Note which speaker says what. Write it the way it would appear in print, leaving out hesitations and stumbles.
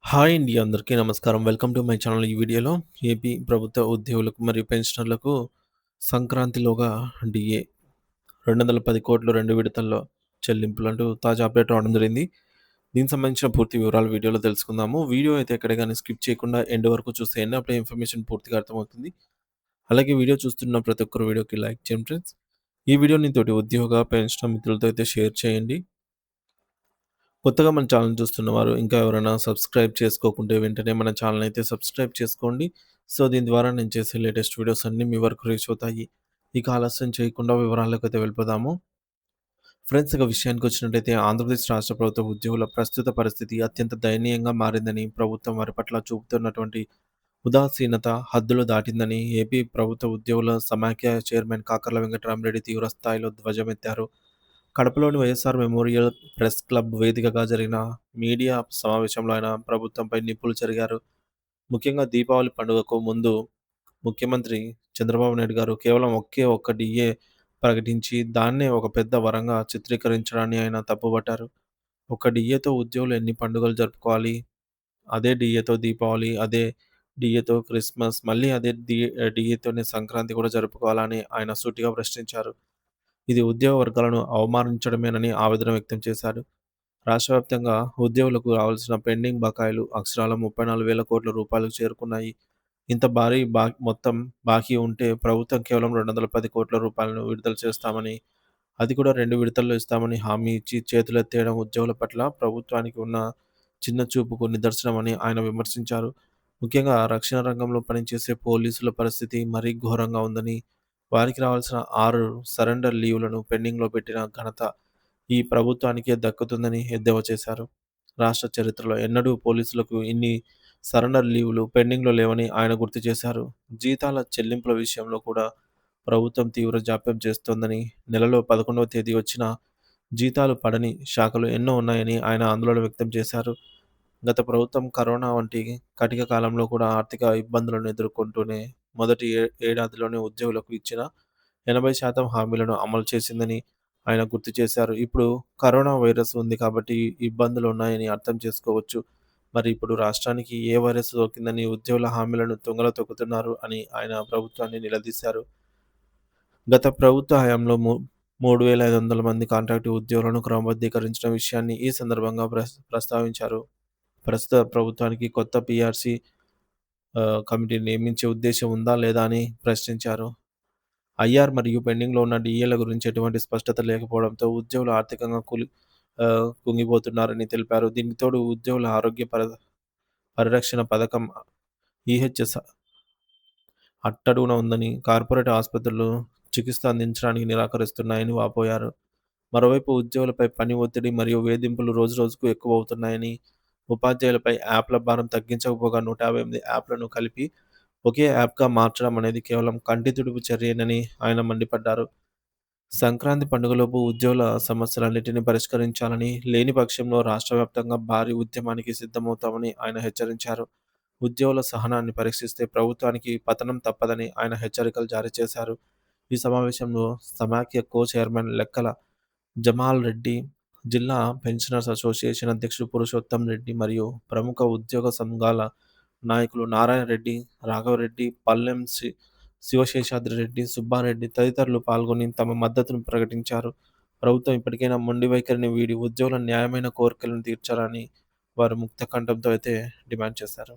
Speaker 1: Hi అండి. అందరికీ నమస్కారం. Welcome to my channel. ఈ వీడియోలో ఏపీ ప్రభుత్వ ఉద్యోగులకు మరియు పెన్షనర్లకు సంక్రాంతిలోగా డీఏ 210,00,00,000 2 విడతల్లో చెల్లింపులంటూ తాజా అప్డేట్ రావడం జరిగింది. దీనికి సంబంధించిన పూర్తి వివరాలు వీడియోలో తెలుసుకుందాము. వీడియో అయితే ఎక్కడ గాని స్కిప్ చేయకుండా ఎండ్ వరకు చూసేయండి. అప్పుడే ఇన్ఫర్మేషన్ పూర్తిగా అర్థమవుతుంది. అలాగే వీడియో చూస్తున్న ప్రతి ఒక్కరు వీడియోకి లైక్ చేయండి ఫ్రెండ్స్. ఈ వీడియోని తోటి ఉద్యోగ, పెన్షనర్ మిత్రులతో అయితే షేర్ చేయండి. కొత్తగా మన ఛానల్ చూస్తున్నవారు ఇంకా ఎవరైనా సబ్స్క్రైబ్ చేసుకోకుంటే వెంటనే మన ఛానల్ అయితే సబ్స్క్రైబ్ చేసుకోండి. సో, దీని ద్వారా నేను చేసే లేటెస్ట్ వీడియోస్ అన్నీ మీ వరకు రీచ్ అవుతాయి. ఇక ఆలస్యం చేయకుండా వివరాల్లోకైతే వెళ్ళిపోదాము. ఫ్రెండ్స్, ఇక విషయానికొచ్చినట్టయితే ఆంధ్రప్రదేశ్ రాష్ట్ర ప్రభుత్వ ఉద్యోగుల ప్రస్తుత పరిస్థితి అత్యంత దయనీయంగా మారిందని, ప్రభుత్వం వారి పట్ల చూపుతున్నటువంటి ఉదాసీనత హద్దులు దాటిందని ఏపీ ప్రభుత్వ ఉద్యోగుల సమాఖ్య చైర్మన్ కాకర్ల వెంకటరామరెడ్డి తీవ్ర స్థాయిలో ధ్వజమెత్తారు. కడపలోని వైఎస్ఆర్ మెమోరియల్ ప్రెస్ క్లబ్ వేదికగా జరిగిన మీడియా సమావేశంలో ఆయన ప్రభుత్వంపై నిప్పులు చెరిగారు. ముఖ్యంగా దీపావళి పండుగకు ముందు ముఖ్యమంత్రి చంద్రబాబు నాయుడు గారు కేవలం ఒకే ఒక్క డీఏ ప్రకటించి దాన్నే ఒక పెద్ద వరంగా చిత్రీకరించడాన్ని ఆయన తప్పుబట్టారు. ఒక డీఏతో ఉద్యోగులు ఎన్ని పండుగలు జరుపుకోవాలి? అదే డీఏతో దీపావళి, అదే డీఏతో క్రిస్మస్, మళ్ళీ అదే డీఏతోనే సంక్రాంతి కూడా జరుపుకోవాలని ఆయన సూటిగా ప్రశ్నించారు. ఇది ఉద్యోగ వర్గాలను అవమానించడమేనని ఆవేదన వ్యక్తం చేశారు. రాష్ట్ర వ్యాప్తంగా ఉద్యోగులకు రావాల్సిన పెండింగ్ బకాయిలు అక్షరాల 34,000 కోట్ల రూపాయలకు చేరుకున్నాయి. ఇంత భారీ మొత్తం బాకీ ఉంటే ప్రభుత్వం కేవలం 210 కోట్ల రూపాయలను విడుదల చేస్తామని, అది కూడా 2 విడతల్లో ఇస్తామని హామీ ఇచ్చి చేతులెత్తేయడం ఉద్యోగుల పట్ల ప్రభుత్వానికి ఉన్న చిన్న చూపుకు నిదర్శనమని ఆయన విమర్శించారు. ముఖ్యంగా రక్షణ రంగంలో పనిచేసే పోలీసుల పరిస్థితి మరీ ఘోరంగా ఉందని, వారికి రావాల్సిన 6 సరెండర్ లీవ్‌లను పెండింగ్‌లో పెట్టిన ఘనత ఈ ప్రభుత్వానికే దక్కుతుందని ఎద్దేవా చేశారు. రాష్ట్ర చరిత్రలో ఎన్నడూ పోలీసులకు ఇన్ని సరెండర్ లీవ్‌లు పెండింగ్‌లో లేవని ఆయన గుర్తు చేశారు. జీతాల చెల్లింపుల విషయంలో కూడా ప్రభుత్వం తీవ్ర జాప్యం చేస్తోందని, నెలలో 11వ తేదీ వచ్చినా జీతాలు పడని శాఖలు ఎన్నో ఉన్నాయని ఆయన ఆందోళన వ్యక్తం చేశారు. గత ప్రభుత్వం కరోనా వంటి కటిక కాలంలో కూడా ఆర్థిక ఇబ్బందులను ఎదుర్కొంటూనే మొదటి ఏడాదిలోనే ఉద్యోగులకు ఇచ్చిన 80% హామీలను అమలు చేసిందని ఆయన గుర్తు చేశారు. ఇప్పుడు కరోనా వైరస్ ఉంది కాబట్టి ఇబ్బందులు ఉన్నాయని అర్థం చేసుకోవచ్చు. మరి ఇప్పుడు రాష్ట్రానికి ఏ వైరస్ సోకిందని ఉద్యోగుల హామీలను తుంగలో తొక్కుతున్నారు అని ఆయన ప్రభుత్వాన్ని నిలదీశారు. గత ప్రభుత్వ హయాంలో 3,500 మంది కాంట్రాక్టు ఉద్యోగులను క్రమబద్ధీకరించిన విషయాన్ని ఈ సందర్భంగా ప్రస్తావించారు. ప్రస్తుత ప్రభుత్వానికి కొత్త పీఆర్సీ కమిటీని నియమించే ఉద్దేశ్యం ఉందా లేదా అని ప్రశ్నించారు. ఐఆర్ మరియు పెండింగ్‌లో ఉన్న డీఏల గురించి ఎటువంటి స్పష్టత లేకపోవడంతో ఉద్యోగులు ఆర్థికంగా కుంగిపోతున్నారని తెలిపారు. దీనికి తోడు ఉద్యోగుల ఆరోగ్య పరిరక్షణ పథకం ఈహెచ్ఎస్ అట్టడుగున ఉందని, కార్పొరేట్ ఆసుపత్రులు చికిత్స అందించడానికి నిరాకరిస్తున్నాయని వాపోయారు. మరోవైపు ఉద్యోగులపై పని ఒత్తిడి మరియు వేధింపులు రోజురోజుకు ఎక్కువవుతున్నాయని, ఉపాధ్యాయులపై యాప్ల భారం తగ్గించకపోగా 158 యాప్లను కలిపి ఒకే యాప్‌గా మార్చడం అనేది కేవలం కంటి తుడుపు చర్యేనని ఆయన మండిపడ్డారు. సంక్రాంతి పండుగలోపు ఉద్యోగుల సమస్యలన్నిటిని పరిష్కరించాలని, లేని పక్షంలో రాష్ట్ర వ్యాప్తంగా భారీ ఉద్యమానికి సిద్ధమవుతామని ఆయన హెచ్చరించారు. ఉద్యోగుల సహనాన్ని పరీక్షిస్తే ప్రభుత్వానికి పతనం తప్పదని ఆయన హెచ్చరికలు జారీ చేశారు. ఈ సమావేశంలో సమాఖ్య చైర్మన్ లెక్కల జమాల్ రెడ్డి, జిల్లా పెన్షనర్స్ అసోసియేషన్ అధ్యక్షుడు పురుషోత్తం రెడ్డి మరియు ప్రముఖ ఉద్యోగ సంఘాల నాయకులు నారాయణ రెడ్డి, రాఘవరెడ్డి, పల్లెం శివశేషాద్రి రెడ్డి, సుబ్బారెడ్డి తదితరులు పాల్గొని తమ మద్దతును ప్రకటించారు. ప్రభుత్వం ఇప్పటికైనా మొండి వైఖరిని వీడి ఉద్యోగుల న్యాయమైన కోరికలను తీర్చాలని వారు ముక్త కంఠంతో అయితే డిమాండ్ చేశారు.